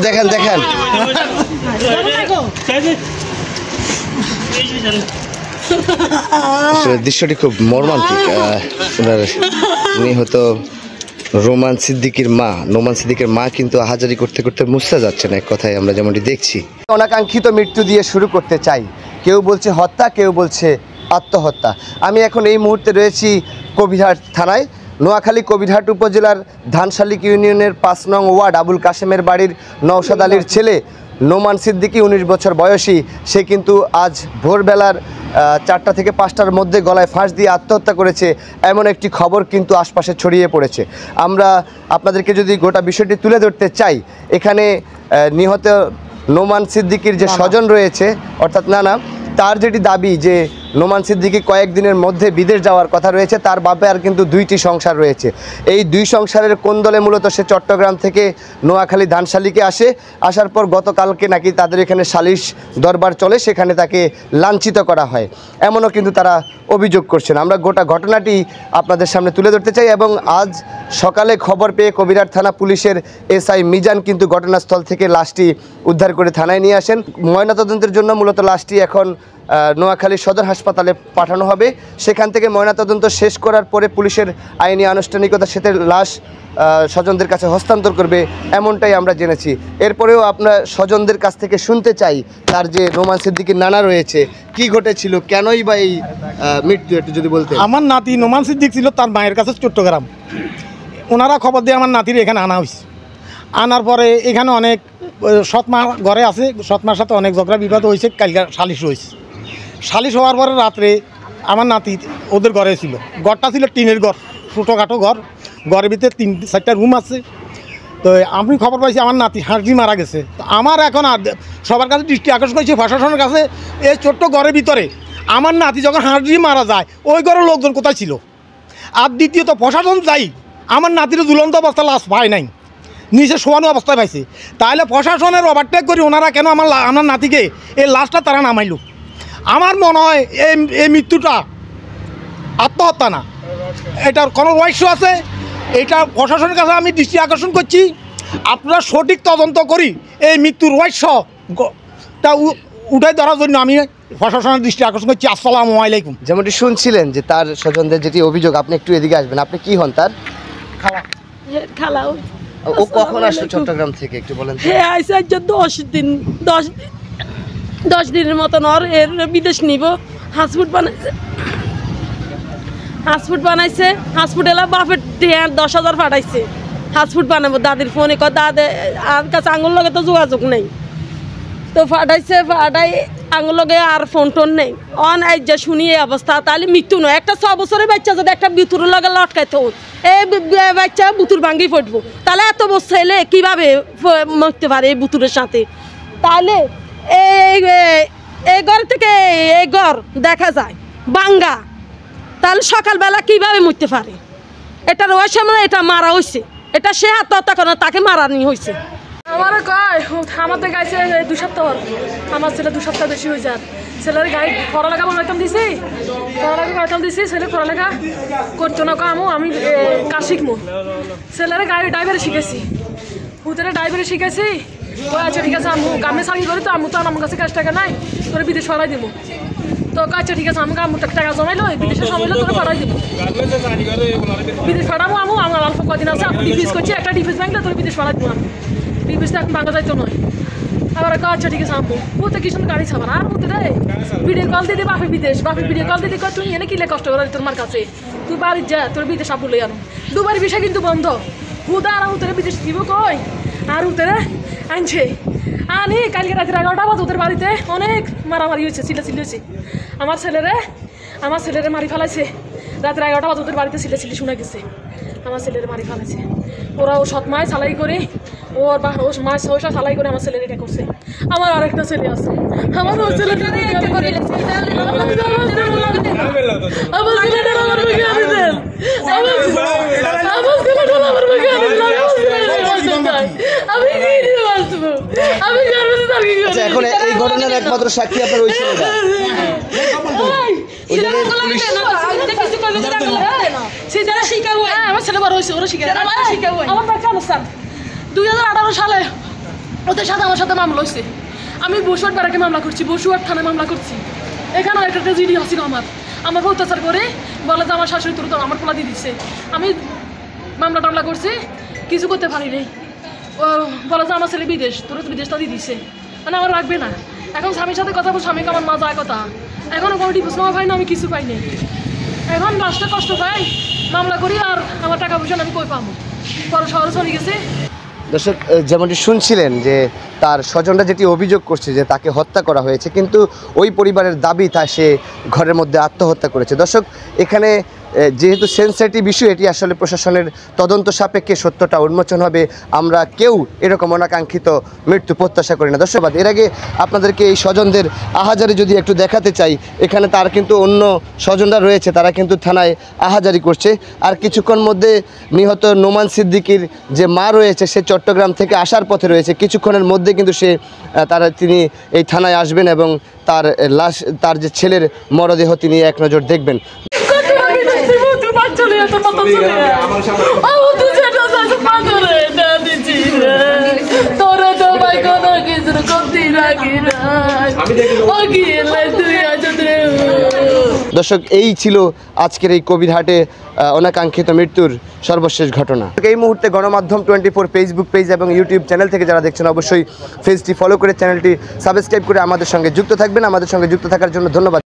দেখেন দেখেন দৃশ্যটি খুব মর্মান্তিক। উনি হয়তো নোমান সিদ্দিকীর মা। নোমান সিদ্দিকীর মা কিন্তু আহাজারি করতে করতে মুছতে যাচ্ছে না, এক কথায় আমরা যেমনটি দেখছি। অনাকাঙ্ক্ষিত মৃত্যু দিয়ে শুরু করতে চাই, কেউ বলছে হত্যা, কেউ বলছে আত্মহত্যা। আমি এখন এই মুহূর্তে রয়েছি কবিরহাট থানায়। নোয়াখালী কবিরহাট উপজেলার ধানশালিক ইউনিয়নের 5 নং ওয়ার্ড আবুল কাশেমের বাড়ির নওশাদ আলীর ছেলে নোমান সিদ্দিকী 19 বছর বয়সী। সে কিন্তু আজ ভোরবেলার 4টা থেকে 5টার মধ্যে গলায় ফাঁস দিয়ে আত্মহত্যা করেছে, এমন একটি খবর কিন্তু আশপাশে ছড়িয়ে পড়েছে। আমরা আপনাদেরকে যদি গোটা বিষয়টি তুলে ধরতে চাই, এখানে নিহত নোমান সিদ্দিকীর যে স্বজন রয়েছে অর্থাৎ নানা, তার যেটি দাবি যে নোমান সিদ্দিকী কয়েকদিনের মধ্যে বিদেশ যাওয়ার কথা রয়েছে। তার বাপে আর কিন্তু 2টি সংসার রয়েছে। এই 2 সংসারের কোন্দলে মূলত সে চট্টগ্রাম থেকে নোয়াখালী ধানশালিকে আসার পর গতকালকে নাকি তাদের এখানে সালিশ দরবার চলে, সেখানে তাকে লাঞ্ছিত করা হয়, এমনও কিন্তু তারা অভিযোগ করছেন। আমরা গোটা ঘটনাটি আপনাদের সামনে তুলে ধরতে চাই এবং আজ সকালে খবর পেয়ে কবিরহাট থানা পুলিশের এসআই মিজান কিন্তু ঘটনাস্থল থেকে লাশটি উদ্ধার করে থানায় নিয়ে আসেন। ময়নাতদন্তের জন্য মূলত লাশটি এখন নোয়াখালী সদর হাসপাতালে পাঠানো হবে। সেখান থেকে ময়নাতদন্ত শেষ করার পরে পুলিশের আইনি আনুষ্ঠানিকতার সাথে লাশ স্বজনদের কাছে হস্তান্তর করবে, এমনটাই আমরা জেনেছি। এরপরেও আপনার স্বজনদের কাছ থেকে শুনতে চাই তার যে নোমান সিদ্দিকীর নানা রয়েছে, কি ঘটেছিল, কেনই বা এই মৃত্যু, একটু যদি বলতে। আমার নাতি নোমান সিদ্দিক ছিল তার মায়ের কাছে চট্টগ্রাম। ওনারা খবর দিয়ে আমার নাতির এখানে আনা হয়েছে। আনার পরে এখানে অনেক সৎমা ঘরে আছে, সৎমার সাথে অনেক ঝগড়া বিবাদ হয়েছে, কালকে সালিশ হয়েছে। সালিশ হওয়ার পরে রাত্রে আমার নাতি ওদের ঘরে ছিল। ঘরটা ছিল টিনের ঘর, ছোটোখাটো ঘর, ঘরের ভিতরে 3-4টা রুম আছে। তো আমি খবর পাইছি আমার নাতি হাঁড়ি মারা গেছে। তো আমার এখন আর সবার কাছে দৃষ্টি আকর্ষণ হয়েছে প্রশাসনের কাছে, এই ছোট্ট ঘরের ভিতরে আমার নাতি যখন হাঁড়ি মারা যায় ওই ঘরের লোকজন কোথায় ছিল। আর দ্বিতীয়ত প্রশাসন যাই আমার নাতির ঝুলন্ত অবস্থা লাশ পায় নাই, নিচে শোয়ানো অবস্থায় পাইছে। তাহলে প্রশাসনের ওভারটেক করি ওনারা কেন আমার নাতিকে এই লাশটা তারা নামাইল? আমার মনে হয় এই মৃত্যুটা আত্মহত্যা না, এটার কোনো রহস্য আছে। এটা প্রশাসনের কাছে আমি দৃষ্টি আকর্ষণ করছি, আপনারা সঠিক তদন্ত করি এই মৃত্যুর রহস্যটা উঠাই ধরার জন্য আমি প্রশাসনের দৃষ্টি আকর্ষণ করছি। আসসালামু আলাইকুম। যেমনটি শুনছিলেন যে তার স্বজনদের যেটি অভিযোগ, আপনি একটু এদিকে আসবেন। আপনি কি হন তার? খালা। ও কখন আসলো চট্টগ্রাম থেকে একটু বলেন। হ্যাঁ আইসা 10 দিনের মতন এর বিদেশ নিব। হাসপুট বানাইছে হাসপুট এলা বাপের 10,000 পাঠাইছে। হাসপুট বানাবো দাদির ফোনে, দাদে আর কাছে আঙুল লগে তো যোগাযোগ নেই, তো পাঠাইছে। পাঠাই আঙুল লগে আর ফোন টোন নেই। অন এই যে শুনি এই অবস্থা, তাহলে মৃত্যু নয়। একটা 6 বছরের বাচ্চা যদি একটা বুতুরের লগে লটকাইতে হোক, এই বাচ্চা বুতুর ভাঙ্গি পড়বো, তাহলে এত বছর ছেলে কীভাবে মরতে পারে এই বুতুরের সাথে? তাহলে এই ঘর থেকে এই ঘর দেখা যায় বাঙ্গা, তাহলে সকালবেলা কীভাবে মরতে পারে? এটা রয়েছে মানে এটা মারা হয়েছে, এটা সে আত্মহত্যা করে, তাকে মারানি হয়েছে। আমার কয় আমাদের গাইছে 2 সপ্তাহ, আমার ছেলে 2 সপ্তাহ বেশি হয়ে যায়। ছেলের গাড়ি পড়ালেখা বানাইতাম দিছি, ছেলে পড়ালেখা করতো না। আমি কাজ শিখবো, ছেলের গাড়ি ড্রাইভারে শিখেছি, হুতের ড্রাইভারে শিখেছি। ও আচ্ছা ঠিক আছে, আমি গ্রামে চাকরি করি, তো আমি তো আমার কাছে 1 টাকা নাই, তোর বিদেশ পাঠাই দেবো। তো আচ্ছা ঠিক আছে, আমাকে আমার টাকা জমাইলো, বিদেশে জমাইলো, তোরা পাঠাই দেবো। বিদেশ পাঠাবো আমার অল্প কদিন আছে, আপনি ডিফিস করছি, একটা ডিফিস ব্যাংকটা তোর বিদেশ পাঠাই দেবো। আমি ডিফিসটা এখন বাংলা যাইতো নয়। আবার আচ্ছা ঠিক আছে আমবো, ও তো কি সুন্দর গাড়ি ছাবার। আর হতে রে ভিডিও কল দিদি বাপের বিদেশ, বাপের ভিডিও কল দিদি, তুই এনে কিলে কষ্ট করে তোর মার কাছে, তুই বাড়ি যা, তোর বিদেশ আপু লই আনো। দুবারই বিষয় কিন্তু বন্ধ। হুদা আর হুতরে বিদেশ দিব কই? আর হুতরে আনছে আনি কালকে রাতে 11টা বাজে ওদের বাড়িতে অনেক মারামারি হয়েছে, চিল্লাচিল্লি হয়েছে। আমার ছেলেরে মারি ফেলাইছে রাত্রে 11টা বাজে ওদের বাড়িতে সিলে শোনা গেছে আমার ছেলের মারি ফেলেছে ওরা ও সৎ মায় সালাই করে ওর মায় সহসা সালাই করে আমার ছেলের এটা করছে আমার আরেকটা ছেলে আছে আমার ওই ছেলেটা আমার ছেলেটা আমার মুখে আনি দেন আমার ছেলেটা আমার মুখে আনি দেন আমি কি বাঁচবো আমি গর্ভবতী থাকি আচ্ছা এখন এই ঘটনার একমাত্র সাক্ষী আপনার ওই ছেলেটা আমার ছেলে বড় হয়েছে ওরা শিখে আমার বাচ্চা অনুষ্ঠান 2018 সালে ওদের সাথে আমার সাথে মামলা হয়েছে আমি বসুয়াট ব্যারাকে মামলা করছি বসুয়াট থানায় মামলা করছি এখানে একটা জিডি হাসিল আমার অত্যাচার করে বলে যে আমার শাশুড়ি তোর আমার পোলা দিয়ে দিচ্ছে আমি মামলা টামলা করছি কিছু করতে পারি নাই ও বলে যে আমার ছেলে বিদেশ তোর বিদেশটা দিয়ে দিচ্ছে মানে আমার রাখবে না এখন স্বামীর সাথে কথা বল স্বামীকে আমার মা যায় কথা এখনও কোনো ডিভোর্স নেওয়া পাই না আমি কিছু পাইনি এখন লাস্টে কষ্ট পাই মামলা করি আর আমার টাকা পয়সা আমি কই পাবো পরে শহরে চলে গেছে দর্শক যেমনটি শুনছিলেন যে তার স্বজনরা যেটি অভিযোগ করছে যে তাকে হত্যা করা হয়েছে কিন্তু ওই পরিবারের দাবি তা সে ঘরের মধ্যে আত্মহত্যা করেছে দর্শক এখানে যেহেতু সেন্সিটিভ ইস্যু এটি আসলে প্রশাসনের তদন্ত সাপেক্ষে সত্যটা উন্মোচন হবে আমরা কেউ এরকম অনাকাঙ্ক্ষিত মৃত্যু প্রত্যাশা করি না দর্শক এর আগে আপনাদেরকে এই স্বজনদের আহাজারি যদি একটু দেখাতে চাই এখানে তার কিন্তু অন্য স্বজনরা রয়েছে তারা কিন্তু থানায় আহাজারি করছে আর কিছুক্ষণ মধ্যে নিহত নোমান সিদ্দিকীর যে মা রয়েছে সে চট্টগ্রাম থেকে আসার পথে রয়েছে কিছুক্ষণের মধ্যে কিন্তু তিনি এই থানায় আসবেন এবং তার লাশ তার যে ছেলের মরদেহ তিনি এক নজর দেখবেন দর্শক এই ছিল আজকের এই কবিরহাটে অনাকাঙ্ক্ষিত মৃত্যুর সর্বশেষ ঘটনা এই মুহূর্তে গণমাধ্যম 24 ফেসবুক পেজ এবং ইউটিউব চ্যানেল থেকে যারা দেখছেন অবশ্যই পেজটি ফলো করে চ্যানেলটি সাবস্ক্রাইব করে আমাদের সঙ্গে যুক্ত থাকবেন আমাদের সঙ্গে যুক্ত থাকার জন্য ধন্যবাদ।